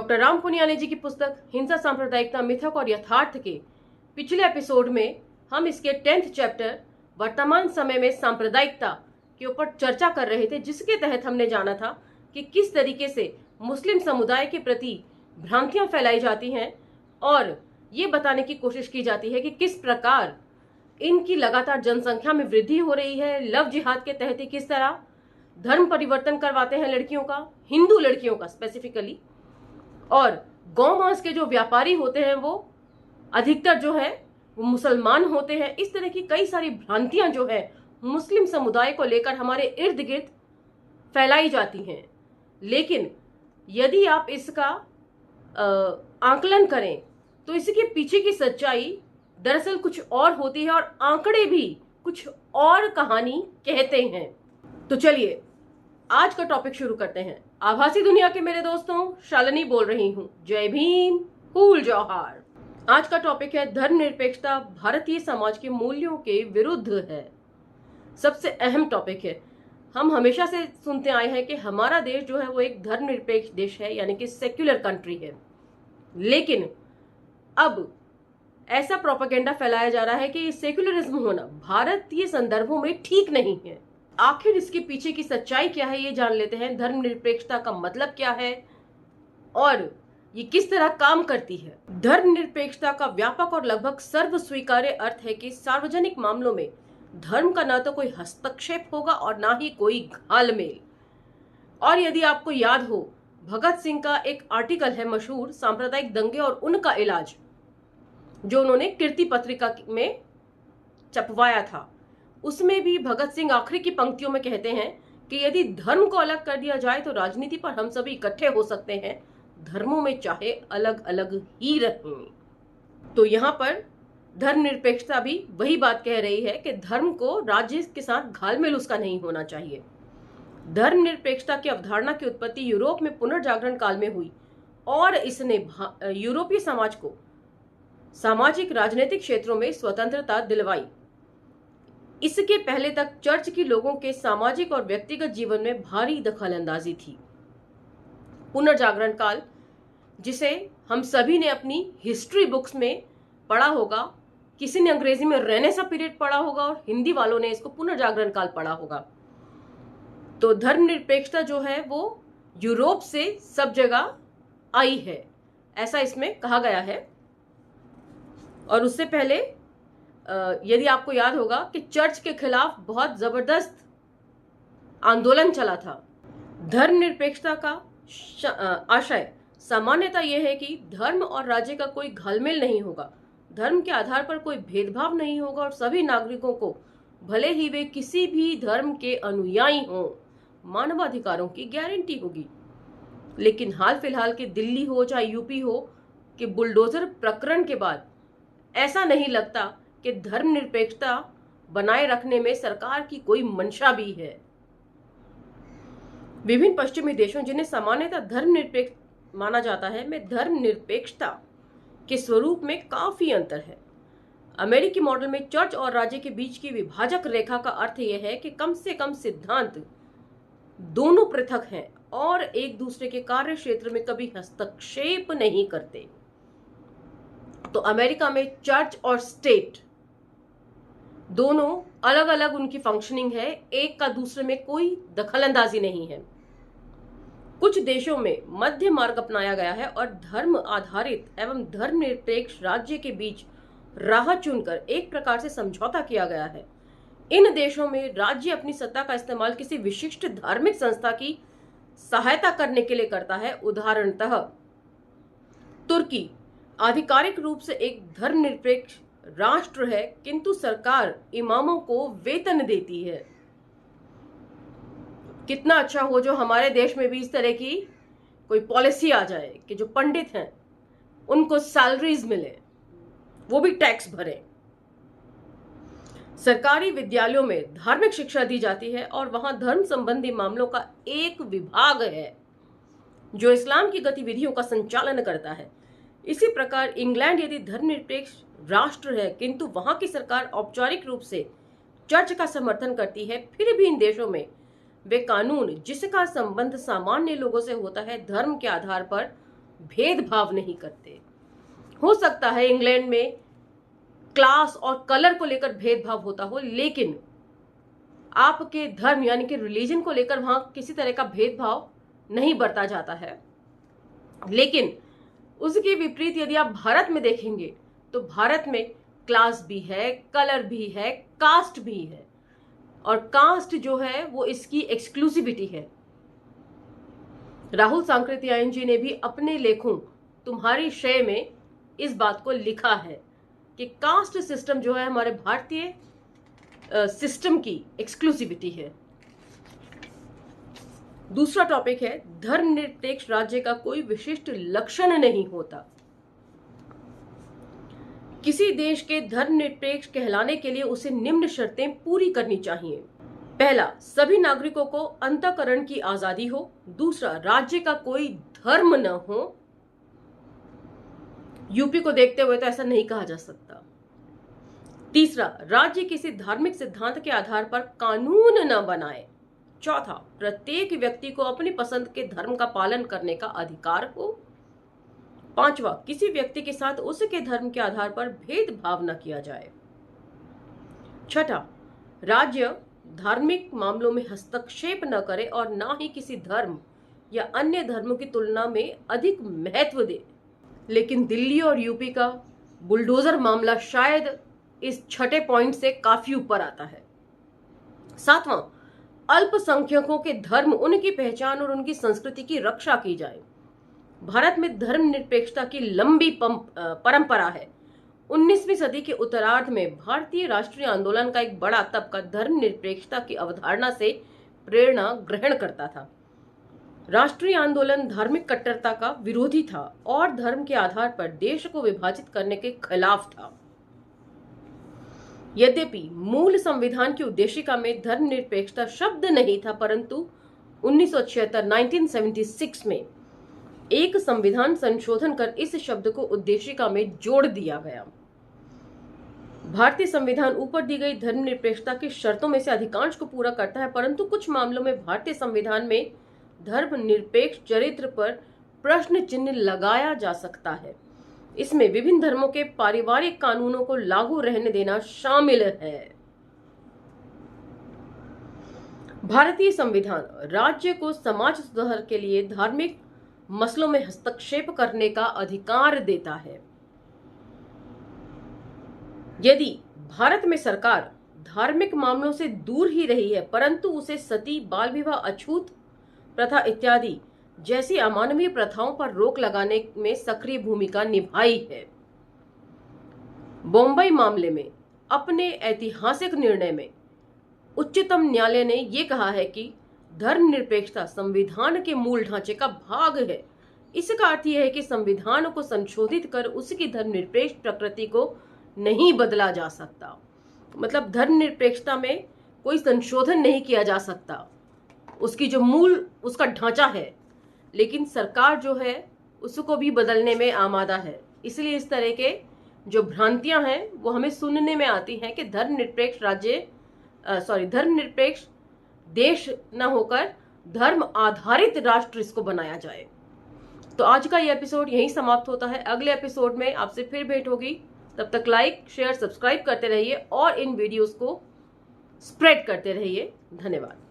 Doctor Ram Puniyani जी की पुस्तक हिंसा, सांप्रदायिकता, मिथक और यथार्थ के पिछले एपिसोड में हम इसके 10th चैप्टर वर्तमान समय में सांप्रदायिकता के ऊपर चर्चा कर रहे थे, जिसके तहत हमने जाना था कि किस तरीके से मुस्लिम समुदाय के प्रति भ्रांतियां फैलाई जाती हैं और ये बताने की कोशिश की जाती है कि किस प्रकार इनकी लगातार जनसंख्या में वृद्धि हो रही है। लव जिहाद के तहत ही किस तरह धर्म परिवर्तन करवाते हैं लड़कियों का, हिंदू लड़कियों का स्पेसिफिकली, और गौ मांस के जो व्यापारी होते हैं वो अधिकतर जो है वो मुसलमान होते हैं। इस तरह की कई सारी भ्रांतियां जो है मुस्लिम समुदाय को लेकर हमारे इर्द गिर्द फैलाई जाती हैं। लेकिन यदि आप इसका आकलन करें तो इसके पीछे की सच्चाई दरअसल कुछ और होती है और आंकड़े भी कुछ और कहानी कहते हैं। तो चलिए आज का टॉपिक शुरू करते हैं। आभासी दुनिया के मेरे दोस्तों, शालिनी बोल रही हूं। जय भीम, कूल जौहार। आज का टॉपिक है धर्मनिरपेक्षता भारतीय समाज के मूल्यों के विरुद्ध है। सबसे अहम टॉपिक है। हम हमेशा से सुनते आए हैं कि हमारा देश जो है वो एक धर्मनिरपेक्ष देश है, यानी कि सेक्युलर कंट्री है। लेकिन अब ऐसा प्रोपेगेंडा फैलाया जा रहा है कि सेक्युलरिज्म होना भारतीय संदर्भों में ठीक नहीं है। आखिर इसके पीछे की सच्चाई क्या है, ये जान लेते हैं। धर्मनिरपेक्षता का मतलब क्या है और ये किस तरह काम करती है। धर्मनिरपेक्षता का व्यापक और लगभग सर्व स्वीकार्य अर्थ है कि सार्वजनिक मामलों में धर्म का ना तो कोई हस्तक्षेप होगा और ना ही कोई घालमेल। और यदि आपको याद हो, भगत सिंह का एक आर्टिकल है मशहूर, सांप्रदायिक दंगे और उनका इलाज, जो उन्होंने कीर्ति पत्रिका में छपवाया था। उसमें भी भगत सिंह आखिरी की पंक्तियों में कहते हैं कि यदि धर्म को अलग कर दिया जाए तो राजनीति पर हम सभी इकट्ठे हो सकते हैं, धर्मों में चाहे अलग अलग ही रहें। तो यहाँ पर धर्मनिरपेक्षता भी वही बात कह रही है कि धर्म को राज्य के साथ घालमेल उसका नहीं होना चाहिए। धर्मनिरपेक्षता की अवधारणा की उत्पत्ति यूरोप में पुनर्जागरण काल में हुई और इसने यूरोपीय समाज को सामाजिक राजनीतिक क्षेत्रों में स्वतंत्रता दिलवाई। इसके पहले तक चर्च की लोगों के सामाजिक और व्यक्तिगत जीवन में भारी दखलंदाजी थी। पुनर्जागरण काल, जिसे हम सभी ने अपनी हिस्ट्री बुक्स में पढ़ा होगा, किसी ने अंग्रेजी में रेनेसा पीरियड पढ़ा होगा और हिंदी वालों ने इसको पुनर्जागरण काल पढ़ा होगा। तो धर्मनिरपेक्षता जो है वो यूरोप से सब जगह आई है, ऐसा इसमें कहा गया है। और उससे पहले यदि आपको याद होगा कि चर्च के खिलाफ बहुत जबरदस्त आंदोलन चला था। धर्मनिरपेक्षता का आशय सामान्यतः यह है कि धर्म और राज्य का कोई घालमेल नहीं होगा, धर्म के आधार पर कोई भेदभाव नहीं होगा और सभी नागरिकों को, भले ही वे किसी भी धर्म के अनुयायी हों, मानवाधिकारों की गारंटी होगी। लेकिन हाल फिलहाल के दिल्ली हो चाहे यूपी हो कि बुलडोजर प्रकरण के बाद ऐसा नहीं लगता कि धर्मनिरपेक्षता बनाए रखने में सरकार की कोई मंशा भी है। विभिन्न पश्चिमी देशों, जिन्हें सामान्यतः धर्मनिरपेक्ष माना जाता है, में धर्मनिरपेक्षता के स्वरूप में काफी अंतर है। अमेरिकी मॉडल में चर्च और राज्य के बीच की विभाजक रेखा का अर्थ यह है कि कम से कम सिद्धांत दोनों पृथक हैं और एक दूसरे के कार्य क्षेत्र में कभी हस्तक्षेप नहीं करते। तो अमेरिका में चर्च और स्टेट दोनों अलग अलग उनकी फंक्शनिंग है, एक का दूसरे में कोई दखलंदाजी नहीं है। कुछ देशों में मध्य मार्ग अपनाया गया है और धर्म आधारित एवं धर्मनिरपेक्ष राज्य के बीच राह चुनकर एक प्रकार से समझौता किया गया है। इन देशों में राज्य अपनी सत्ता का इस्तेमाल किसी विशिष्ट धार्मिक संस्था की सहायता करने के लिए करता है। उदाहरणतः तुर्की आधिकारिक रूप से एक धर्मनिरपेक्ष राष्ट्र है, किंतु सरकार इमामों को वेतन देती है। कितना अच्छा हो जो हमारे देश में भी इस तरह की कोई पॉलिसी आ जाए कि जो पंडित हैं उनको सैलरीज मिले, वो भी टैक्स भरें। सरकारी विद्यालयों में धार्मिक शिक्षा दी जाती है और वहां धर्म संबंधी मामलों का एक विभाग है जो इस्लाम की गतिविधियों का संचालन करता है। इसी प्रकार इंग्लैंड यदि धर्मनिरपेक्ष राष्ट्र है, किंतु वहां की सरकार औपचारिक रूप से चर्च का समर्थन करती है, फिर भी इन देशों में वे कानून जिसका संबंध सामान्य लोगों से होता है धर्म के आधार पर भेदभाव नहीं करते। हो सकता है इंग्लैंड में क्लास और कलर को लेकर भेदभाव होता हो, लेकिन आपके धर्म यानी कि रिलीजन को लेकर वहां किसी तरह का भेदभाव नहीं बरता जाता है। लेकिन उसके विपरीत यदि आप भारत में देखेंगे तो भारत में क्लास भी है, कलर भी है, कास्ट भी है, और कास्ट जो है वो इसकी एक्सक्लूसिविटी है। राहुल सांकृत्यायन जी ने भी अपने लेखों तुम्हारी शय में इस बात को लिखा है कि कास्ट सिस्टम जो है हमारे भारतीय सिस्टम की एक्सक्लूसिविटी है। दूसरा टॉपिक है धर्मनिरपेक्ष राज्य का कोई विशिष्ट लक्षण नहीं होता। किसी देश के धर्मनिरपेक्ष कहलाने के लिए उसे निम्न शर्तें पूरी करनी चाहिए। पहला, सभी नागरिकों को अंतःकरण की आजादी हो। दूसरा, राज्य का कोई धर्म न हो। यूपी को देखते हुए तो ऐसा नहीं कहा जा सकता। तीसरा, राज्य किसी धार्मिक सिद्धांत के आधार पर कानून न बनाए। चौथा, प्रत्येक व्यक्ति को अपनी पसंद के धर्म का पालन करने का अधिकार हो। पांचवा, किसी व्यक्ति के साथ उसके धर्म के आधार पर भेदभाव न किया जाए। छठा, राज्य धार्मिक मामलों में हस्तक्षेप न करे और ना ही किसी धर्म या अन्य धर्मों की तुलना में अधिक महत्व दे। लेकिन दिल्ली और यूपी का बुलडोजर मामला शायद इस छठे पॉइंट से काफी ऊपर आता है। सातवां, अल्पसंख्यकों के धर्म, उनकी पहचान और उनकी संस्कृति की रक्षा की जाए। भारत में धर्मनिरपेक्षता की लंबी परंपरा है। 19वीं सदी के उत्तरार्ध में भारतीय राष्ट्रीय आंदोलन का एक बड़ा तबका धर्मनिरपेक्षता की अवधारणा से प्रेरणा ग्रहण करता था। राष्ट्रीय आंदोलन धार्मिक कट्टरता का विरोधी था और धर्म के आधार पर देश को विभाजित करने के खिलाफ था। यद्यपि मूल संविधान की उद्देशिका में धर्मनिरपेक्षता शब्द नहीं था, परंतु 1976 में एक संविधान संशोधन कर इस शब्द को उद्देशिका में जोड़ दिया गया। भारतीय संविधान ऊपर दी गई धर्मनिरपेक्षता की शर्तों में से अधिकांश को पूरा करता है, परंतु कुछ मामलों में भारतीय संविधान में धर्मनिरपेक्ष चरित्र पर प्रश्न चिन्ह लगाया जा सकता है। इसमें विभिन्न धर्मों के पारिवारिक कानूनों को लागू रहने देना शामिल है। भारतीय संविधान राज्य को समाज सुधार के लिए धार्मिक मसलों में हस्तक्षेप करने का अधिकार देता है। यदि भारत में सरकार धार्मिक मामलों से दूर ही रही है, परंतु उसे सती, बाल विवाह, अछूत प्रथा इत्यादि जैसी अमानवीय प्रथाओं पर रोक लगाने में सक्रिय भूमिका निभाई है। बॉम्बई मामले में अपने ऐतिहासिक निर्णय में उच्चतम न्यायालय ने यह कहा है कि धर्मनिरपेक्षता संविधान के मूल ढांचे का भाग है। इसका अर्थ यह है कि संविधान को संशोधित कर उसकी धर्मनिरपेक्ष प्रकृति को नहीं बदला जा सकता। मतलब धर्मनिरपेक्षता में कोई संशोधन नहीं किया जा सकता, उसकी जो मूल उसका ढांचा है, लेकिन सरकार जो है उसको भी बदलने में आमादा है। इसलिए इस तरह के जो भ्रांतियां हैं वो हमें सुनने में आती हैं कि धर्मनिरपेक्ष देश न होकर धर्म आधारित राष्ट्र इसको बनाया जाए। तो आज का ये एपिसोड यहीं समाप्त होता है। अगले एपिसोड में आपसे फिर भेंट होगी। तब तक लाइक, शेयर, सब्सक्राइब करते रहिए और इन वीडियोस को स्प्रेड करते रहिए। धन्यवाद।